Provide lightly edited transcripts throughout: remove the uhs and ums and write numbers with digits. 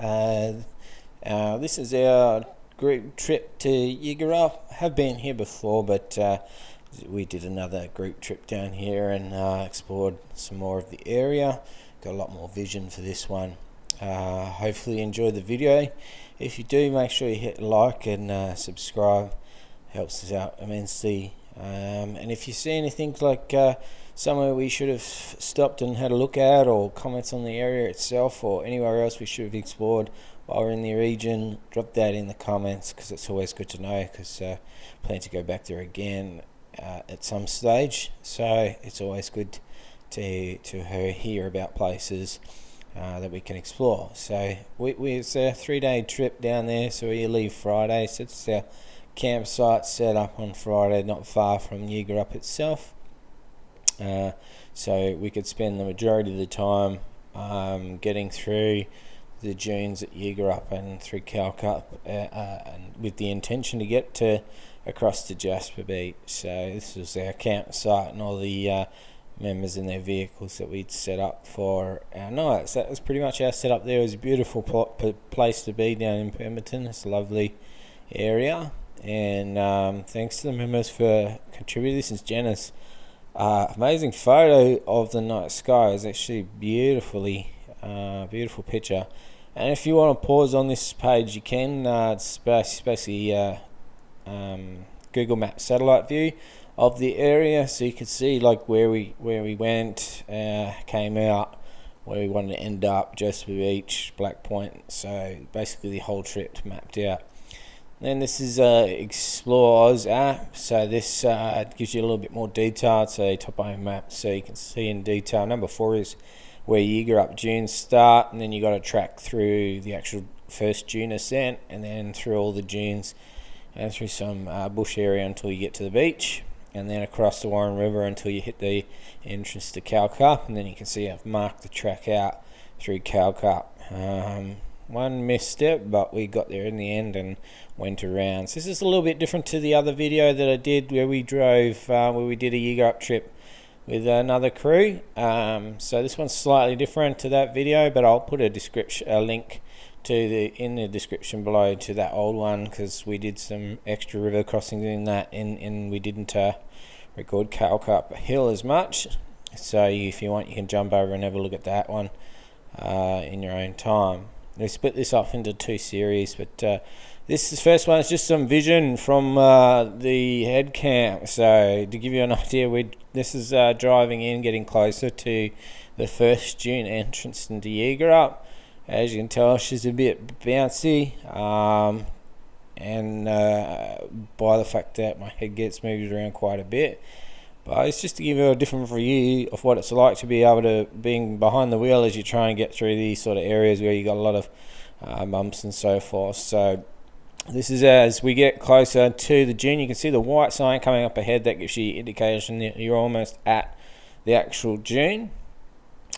This is our group trip to Yeagarup. Have been here before, but we did another group trip down here and explored some more of the area. Got a lot more vision for this one. Hopefully you enjoyed the video. If you do, make sure you hit like and subscribe. Helps us out immensely. And if you see anything like somewhere we should have stopped and had a look at, or comments on the area itself, or anywhere else we should have explored while we're in the region, drop that in the comments, because it's always good to know, because I plan to go back there again at some stage. So it's always good to hear about places that we can explore. So it's a 3-day trip down there, so we leave Friday, so it's our campsite set up on Friday, not far from Yeagarup itself. So we could spend the majority of the time getting through the dunes at Yeagarup and through Callcup, and with the intention to get across to Jasper beach. So this was our campsite and all the members in their vehicles that we'd set up for our nights. That was pretty much our setup there. It was a beautiful place to be down in Pemberton. It's a lovely area, and thanks to the members for contributing. This is Jenna's amazing photo of the night sky. It's actually beautiful picture. And if you want to pause on this page, you can. It's basically Google Maps satellite view of the area, so you can see like where we went, came out, where we wanted to end up, Jasper Beach, Black Point. So basically the whole trip mapped out. Then this is Explorer's app, so this gives you a little bit more detail. So topo map, so you can see in detail. Number 4 is where Yeagarup dunes start, and then you got to track through the actual first dune ascent, and then through all the dunes and through some bush area until you get to the beach, and then across the Warren River until you hit the entrance to Callcup. And then you can see I've marked the track out through Callcup. One misstep, but we got there in the end and went around. So this is a little bit different to the other video that I did where we drove, where we did a Yeagarup trip with another crew. So this one's slightly different to that video, but I'll put a link to in the description below to that old one, because we did some extra river crossings in that, and we didn't record Callcup Hill as much. So if you want, you can jump over and have a look at that one in your own time. We split this off into 2 series, but this first one is just some vision from the head camp. So to give you an idea, this is driving in, getting closer to the first dune entrance into Yeagarup. As you can tell, she's a bit bouncy, and by the fact that my head gets moved around quite a bit. But it's just to give you a different view of what it's like to be able to being behind the wheel as you try and get through these sort of areas where you got a lot of bumps and so forth. So this is as we get closer to the dune. You can see the white sign coming up ahead. That gives you indication that you're almost at the actual dune.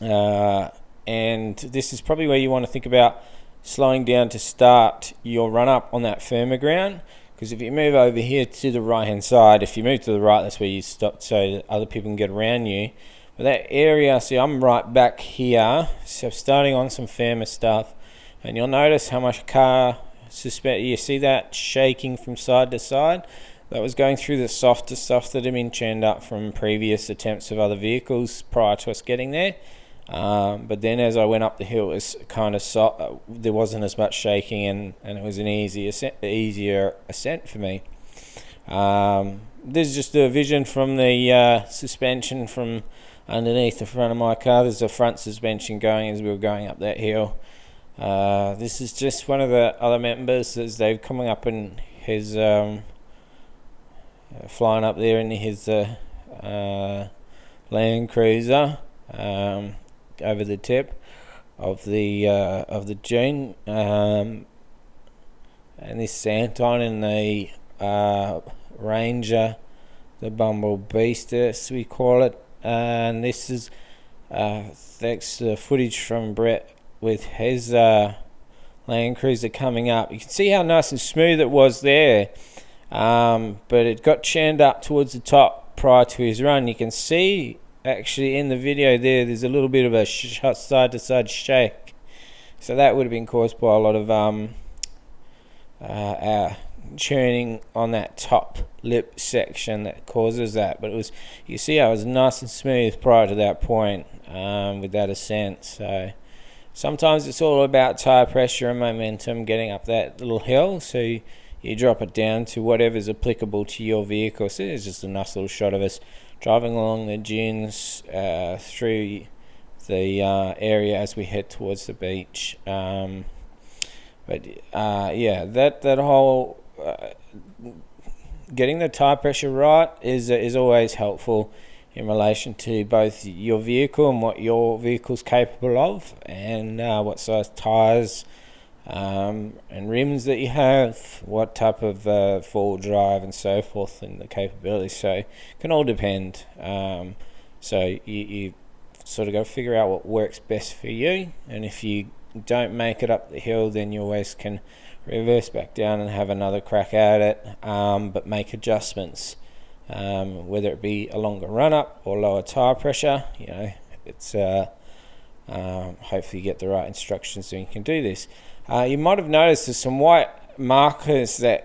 And this is probably where you want to think about slowing down to start your run up on that firmer ground. Because if you move over here to the right hand side, if you move to the right, that's where you stop so that other people can get around you. But that area, see, I'm right back here, so starting on some firmer stuff, and you'll notice how much car you see that shaking from side to side. That was going through the softer stuff that had been churned up from previous attempts of other vehicles prior to us getting there. But then as I went up the hill, it was kind of soft. There wasn't as much shaking, and it was an easier ascent for me. This is just a vision from the suspension from underneath the front of my car. There's a front suspension going as we were going up that hill. This is just one of the other members as they've coming up in his flying up there in his Land Cruiser. Over the tip of the dune, and this Santon and the Ranger, the Bumble Beast, as we call it. And this is thanks to the footage from Brett with his Land Cruiser coming up. You can see how nice and smooth it was there, but it got churned up towards the top prior to his run. You can see actually in the video there's a little bit of a side to side shake. So that would have been caused by a lot of churning on that top lip section that causes that. But it was, you see how it was nice and smooth prior to that point with that ascent. So sometimes it's all about tire pressure and momentum getting up that little hill. So you drop it down to whatever's applicable to your vehicle. So there's just a nice little shot of us driving along the dunes through the area as we head towards the beach. Yeah, that whole getting the tire pressure right is always helpful in relation to both your vehicle and what your vehicle's capable of, and what size tires and rims that you have, what type of four-wheel drive and so forth, and the capability. So it can all depend. So you sort of got to figure out what works best for you, and if you don't make it up the hill, then you always can reverse back down and have another crack at it, but make adjustments, whether it be a longer run up or lower tire pressure. You know, it's hopefully you get the right instructions so you can do this. You might have noticed there's some white markers that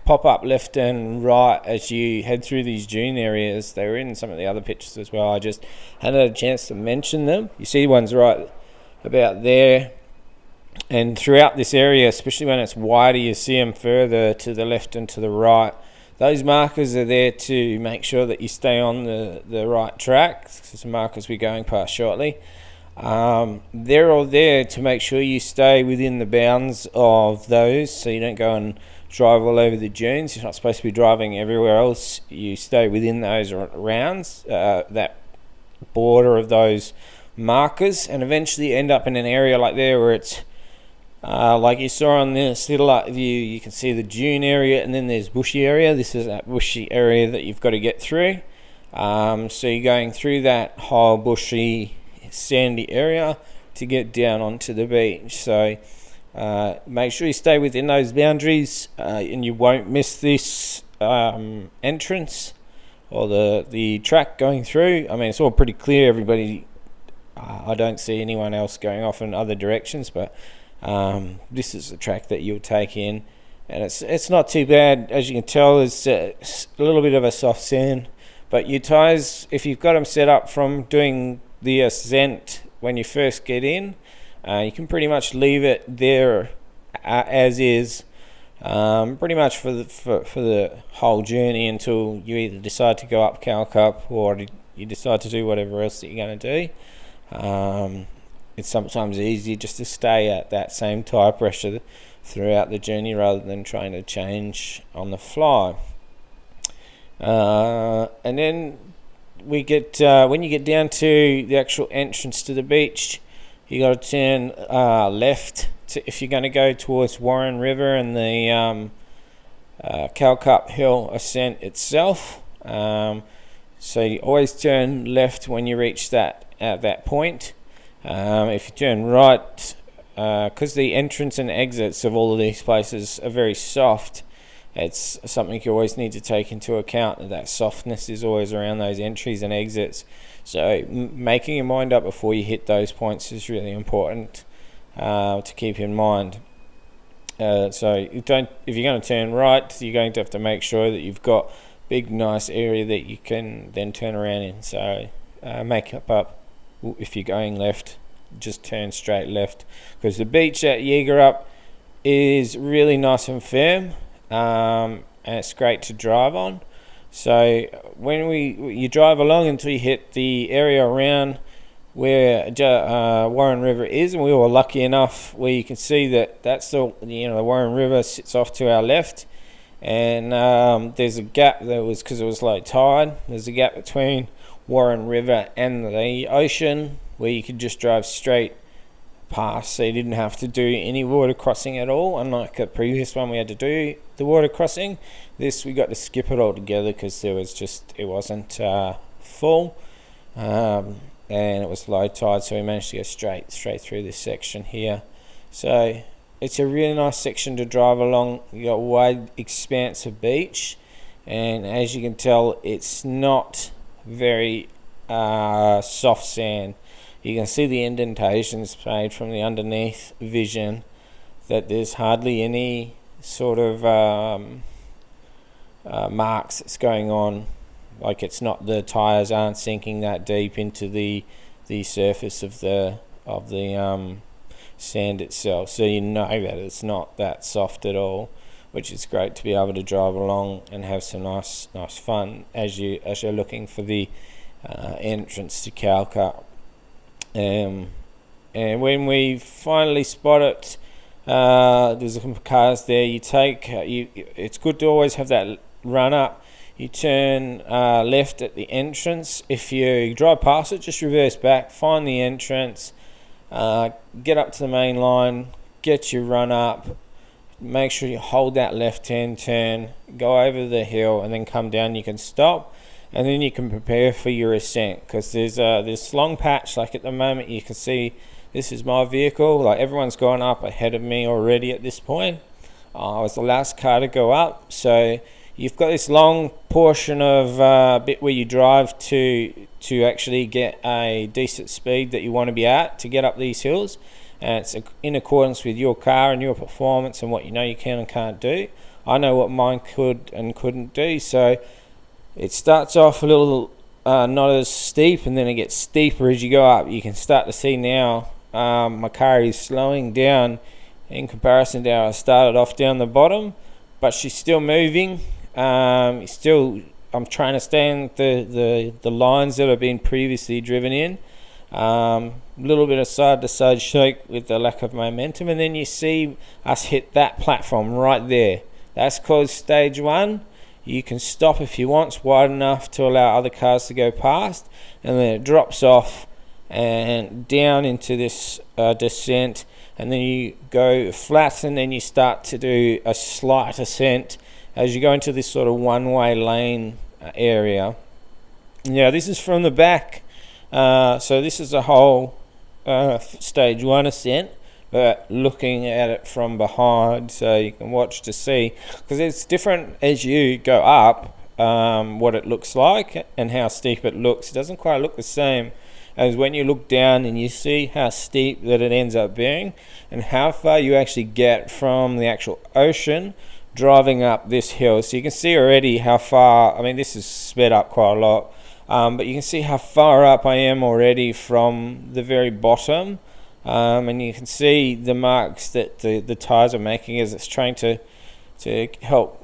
pop up left and right as you head through these dune areas. They were in some of the other pictures as well. I just hadn't had a chance to mention them. You see ones right about there, and throughout this area, especially when it's wider, you see them further to the left and to the right. Those markers are there to make sure that you stay on the right track. Some markers we're going past shortly. They're all there to make sure you stay within the bounds of those, so you don't go and drive all over the dunes. You're not supposed to be driving everywhere else. You stay within those rounds, that border of those markers, and eventually end up in an area like there where it's like you saw on the satellite view. You can see the dune area, and then there's bushy area. This is that bushy area that you've got to get through. So you're going through that whole bushy sandy area to get down onto the beach. So make sure you stay within those boundaries, and you won't miss this entrance or the track going through. I mean, it's all pretty clear. Everybody, I don't see anyone else going off in other directions, but this is the track that you'll take in, and it's not too bad. As you can tell, it's a little bit of a soft sand, but your tires, if you've got them set up from doing the ascent when you first get in, you can pretty much leave it there as is, pretty much for the whole journey until you either decide to go up Callcup or you decide to do whatever else that you're going to do. It's sometimes easier just to stay at that same tire pressure throughout the journey rather than trying to change on the fly. And then we get when you get down to the actual entrance to the beach, you got to turn left if you're going to go towards Warren River and the Callcup Hill ascent itself. So you always turn left when you reach that at that point. If you turn right, because the entrance and exits of all of these places are very soft, it's something you always need to take into account, that softness is always around those entries and exits. So making your mind up before you hit those points is really important to keep in mind. So if you're going to turn right, you're going to have to make sure that you've got a big nice area that you can then turn around in. So make up if you're going left, just turn straight left, because the beach at Yeagarup is really nice and firm, and it's great to drive on. So when you drive along until you hit the area around where Warren River is, and we were lucky enough where you can see that's the Warren River sits off to our left, and there's a gap that was because it was low tide. There's a gap between Warren River and the ocean where you could just drive straight past, so you didn't have to do any water crossing at all. Unlike the previous one, we had to do the water crossing. This we got to skip it altogether because it wasn't full, and it was low tide, so we managed to go straight through this section here. So it's a really nice section to drive along. You got a wide expanse of beach, and as you can tell, it's not very soft sand. You can see the indentations made from the underneath vision, that there's hardly any sort of marks that's going on. Like, it's not, the tires aren't sinking that deep into the surface of the sand itself, so you know that it's not that soft at all, which is great to be able to drive along and have some nice fun as you're looking for the entrance to Callcup. And when we finally spot it, there's a couple of cars there. It's good to always have that run up. You turn left at the entrance. If you drive past it, just reverse back, find the entrance, get up to the main line, get your run up, make sure you hold that left-hand turn, go over the hill, and then come down. You can stop, and then you can prepare for your ascent, because there's this long patch. Like at the moment, you can see this is my vehicle. Like, everyone's gone up ahead of me already at this point. I was the last car to go up, so you've got this long portion of bit where you drive to actually get a decent speed that you want to be at to get up these hills, and it's in accordance with your car and your performance and what you know you can and can't do. I know what mine could and couldn't do, so it starts off a little not as steep, and then it gets steeper as you go up. You can start to see now my car is slowing down in comparison to how I started off down the bottom, but she's still moving. I'm trying to stay in the lines that have been previously driven in. A little bit of side to side shake with the lack of momentum, and then you see us hit that platform right there. That's called stage 1. You can stop if you want. It's wide enough to allow other cars to go past, and then it drops off and down into this descent, and then you go flat, and then you start to do a slight ascent as you go into this sort of one-way lane area. Now, this is from the back, so this is a whole stage 1 ascent, but looking at it from behind, so you can watch to see, because it's different as you go up, what it looks like and how steep it looks. It doesn't quite look the same as when you look down and you see how steep that it ends up being, and how far you actually get from the actual ocean driving up this hill. So you can see already how far, I mean, this is sped up quite a lot, but you can see how far up I am already from the very bottom, and you can see the marks that the tires are making as it's trying to help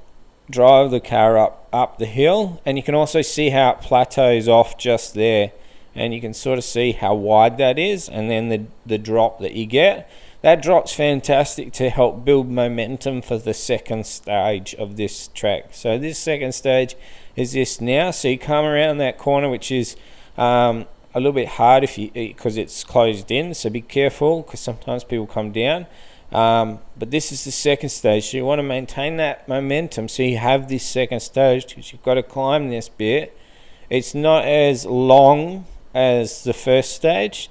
drive the car up the hill. And you can also see how it plateaus off just there, and you can sort of see how wide that is, and then the drop that you get. That drop's fantastic to help build momentum for the second stage of this track. So this second stage is this now. So you come around that corner, which is a little bit hard because it's closed in. So be careful, because sometimes people come down. But this is the second stage. So you want to maintain that momentum. So you have this second stage, because you've got to climb this bit. It's not as long as the first stage,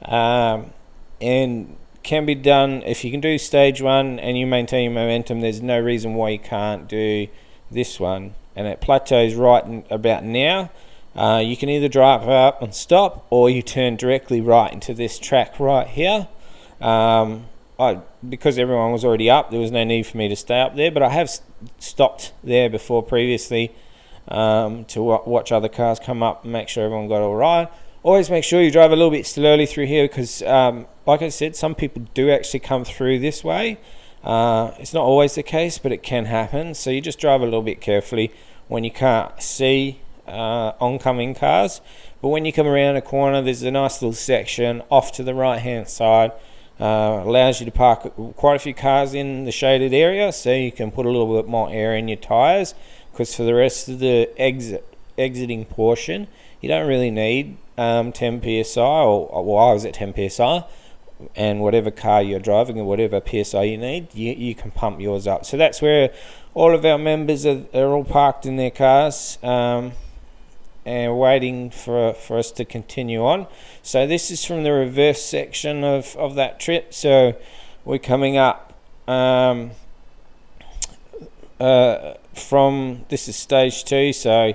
and can be done. If you can do stage 1 and you maintain your momentum, there's no reason why you can't do this one. And it plateaus right about now. You can either drive up and stop, or you turn directly right into this track right here. Because everyone was already up, there was no need for me to stay up there, but I have stopped there before previously to watch other cars come up and make sure everyone got all right. Always make sure you drive a little bit slowly through here, because like I said, some people do actually come through this way. It's not always the case, but it can happen. So you just drive a little bit carefully when you can't see oncoming cars. But when you come around a corner, there's a nice little section off to the right hand side. Allows you to park quite a few cars in the shaded area, so you can put a little bit more air in your tires, because for the rest of the exiting portion, you don't really need 10 psi, or I was at 10 psi, and whatever car you're driving or whatever psi you need, you can pump yours up. So that's where all of our members are all parked in their cars, and waiting for us to continue on. So this is from the reverse section of that trip. So we're coming up from, this is stage 2, so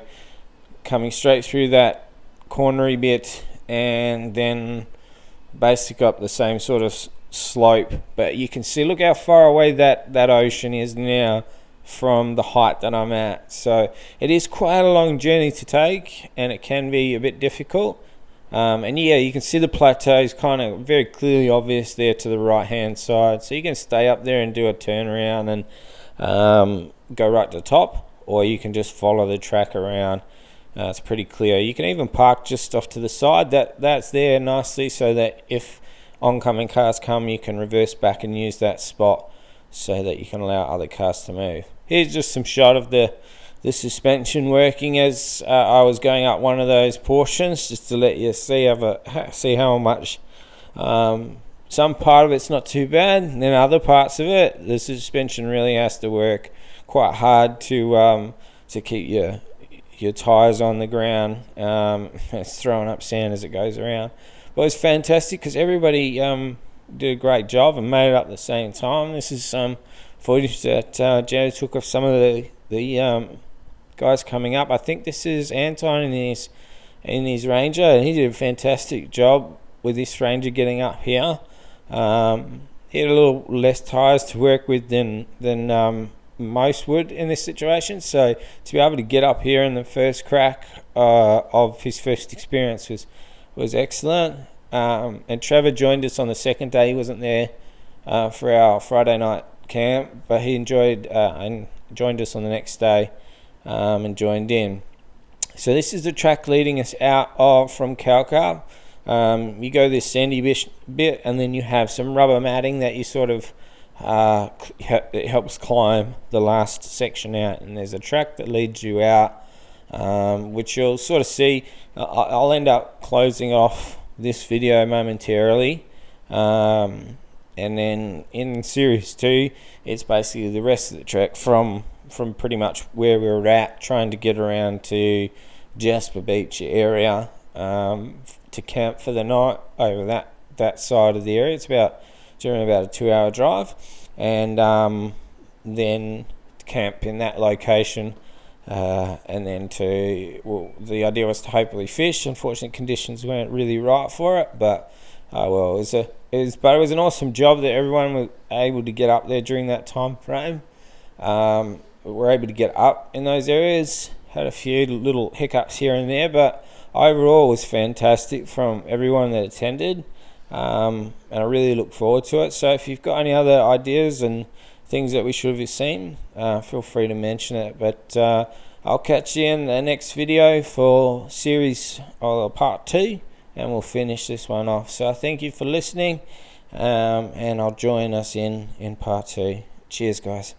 coming straight through that cornery bit, and then basically up the same sort of slope. But you can see, look how far away that ocean is now from the height that I'm at. So it is quite a long journey to take, and it can be a bit difficult. And yeah, you can see the plateaus kind of very clearly obvious there to the right hand side. So you can stay up there and do a turnaround and go right to the top, or you can just follow the track around. It's pretty clear. You can even park just off to the side. That's there nicely, so that if oncoming cars come, you can reverse back and use that spot so that you can allow other cars to move. Here's just some shot of the suspension working as I was going up one of those portions, just to let you see how much some part of it's not too bad, and then other parts of it, the suspension really has to work quite hard to keep your tires on the ground. It's throwing up sand as it goes around, but it's fantastic because everybody did a great job and made it up at the same time. This is some footage that Jenna took of some of the guys coming up. I think this is Anton in his Ranger, and he did a fantastic job with this Ranger getting up here. He had a little less tires to work with than most would in this situation, so to be able to get up here in the first crack of his first experience was excellent. And Trevor joined us on the second day. He wasn't there for our Friday night camp, but he enjoyed and joined us on the next day and joined in. So this is the track leading us out from Callcup. You go this sandy bit, and then you have some rubber matting that you sort of it helps climb the last section out, and there's a track that leads you out, which you'll sort of see. I'll end up closing off this video momentarily, and then in series 2 it's basically the rest of the trek from pretty much where we were at, trying to get around to Jasper Beach area to camp for the night over that side of the area. It's during about a 2-hour drive, and then camp in that location, and then the idea was to hopefully fish. Unfortunately, conditions weren't really right for it, but well, it was an awesome job that everyone was able to get up there during that time frame. We were able to get up in those areas, had a few little hiccups here and there, but overall it was fantastic from everyone that attended. And I really look forward to it. So if you've got any other ideas and things that we should have seen, feel free to mention it. But I'll catch you in the next video for series part 2, and we'll finish this one off. So thank you for listening, and I'll join us in part 2. Cheers, guys.